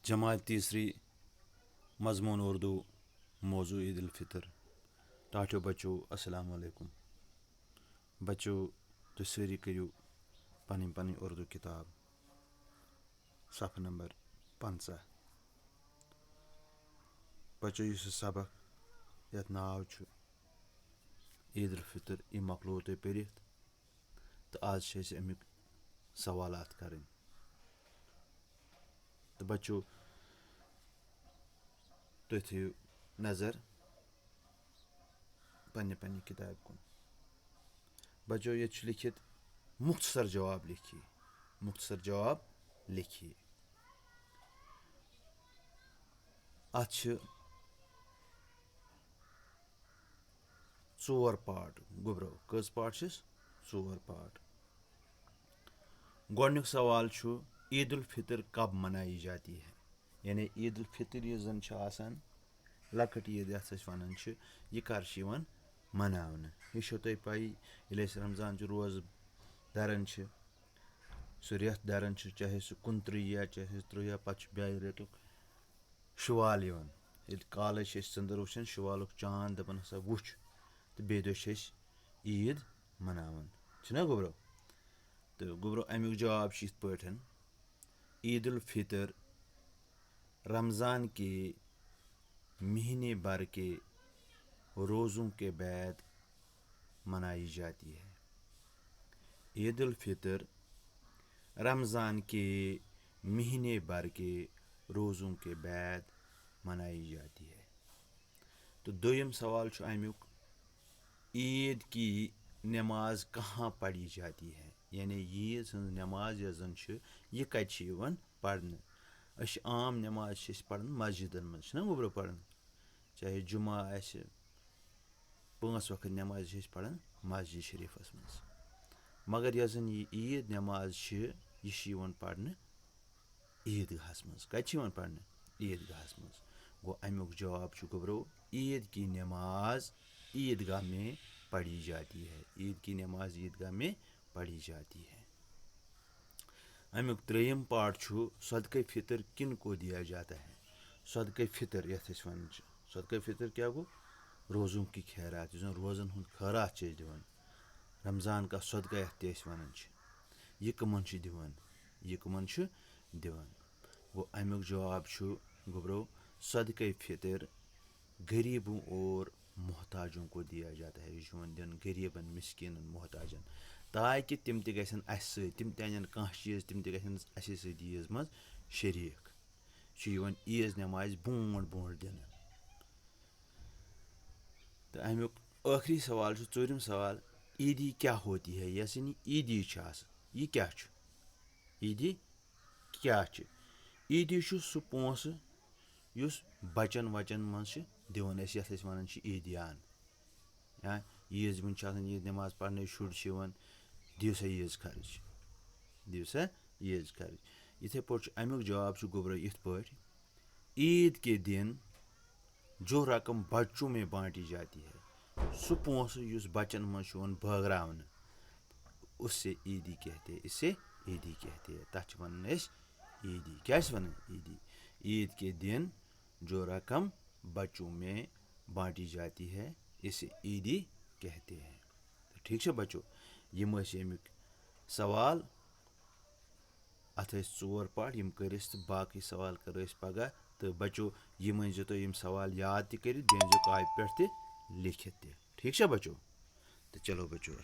जमात तीसरी मजमून उर्दू मौजू ईद-उल-फितर। टाठियो बच्चों अस्सलाम वालेकुम। बच्चों तुम सारी करियो पनी पनी उर्दू किताब सफ़ नंबर 50। बच्चों यह सबक यथ नाव ईद-उल-फितर यह मकलो तुम पढ़ित तो आज अमिक सवालात करें। तो बच्चों तुम थो नजर पन्ने पन्ने किताब कुन। बच्चों ये लिखित मुख्तसर जवाब लिखिए, मुख्तसर जवाब लिखिए। अत 4 पार्ट गुब्रो कस पार्ट छस 4 पार्ट। गोडनिक सवाल ईद-उल-फितर कब मनाई जाती है, यानी ईद-उल-फितर यह जन लकट ईद यथ वन यह कर मनावन। यह तुम पई ये रमजान रोज दरन सह रेत दरन चाहे सह 29 या चाहे 30 या पे ब्याह रेतुक शुवाल यन ये काल चंदर वुचान शुवालुक चांद दपन हसा वुच तो बे दो ईद मनावन छना गुब्रो। तो गुब्रो अमुक जवाब इत पठन ईद-उल-फितर रमज़ान के महीने भर के रोज़ों के बाद मनाई जाती है। ईद-उल-फितर रमज़ान के महीने भर के रोज़ों के बाद मनाई जाती है। तो दोयम सवाल अमुक ईद की नमाज कहाँ पढ़ी जाती है, यानी ईद हज नमाज यन यह कत पढ़ने। आम नमाज पढ़ान मस्जिदन मज ना गुब्रो पढ़ान, चाहे जुमा 5 वक्त नमाज पढ़ान मस्जिद शरीफस मज। मगर यह जन ईद नमाज यह पढ़ने ईदगाहस मज। कत पढ़ने ईदगाहस मज। गो अमुक जवाब गुब्रो ईद की नमाज ईदगाह में पढ़ी जाती है। ईद की नमाज ईदगाह में पढ़ी जाती है। अमुक 3 पार्ट सदक़े फितर किन को दिया जाता है। सदक़े फितर यथ वन सदक़े फितर क्या गो रोज़ों की खैरात रोज़न हूँ खैरात दिवन। रमज़ान का सदका यथ वन यह कमन दिवन, यह कमन दिवन। गो अमुक जवाब गुब्रो सदक़े फितर गरीबों और मोहताजों को दिया जाता है। यह दिन गरीबन मिस्किनन मोहताजन ताकि तिम त गन तिम तन कह चीज़ तिम त गन ईद मज शरीक। ईद नमाज ब्रोट ब्रोट दिन। तो अमुक आखिरी सवाल 4 सवाल ईदी क्या होती है, यस ईदी यह क्या ईदी क्या ईदी सह पोस युस बचन वचन मज दिवन यथ वन ईदियान। या ईज वन ईद नमाज पढ़ने शुर दिव सा ईज खर्च, दिव सा ईज खर्च। इथे पे अमुक जवाब गुब्रो इत पे ईद के दिन जो रकम बच्चों में बांटी जाती है सह पोस बचन मज बगरावन उससे ईदी कहते हैं, इससे ईदी कहते हैं। तथ वन ईदी क्या वन ईदी। ईद के दिन जो रकम बच्चों में बांटी जाती है इसे ईदी कहते हैं। तो ठीक है बच्चों यम अमिक सवाल अत 4 पार्ट यम कर तो बाकी सवाल कर पगह। तो बच्चों यम तो यम सवाल याद कर कापी पे लिखित। ठीक है बच्चों। तो चलो बच्चों।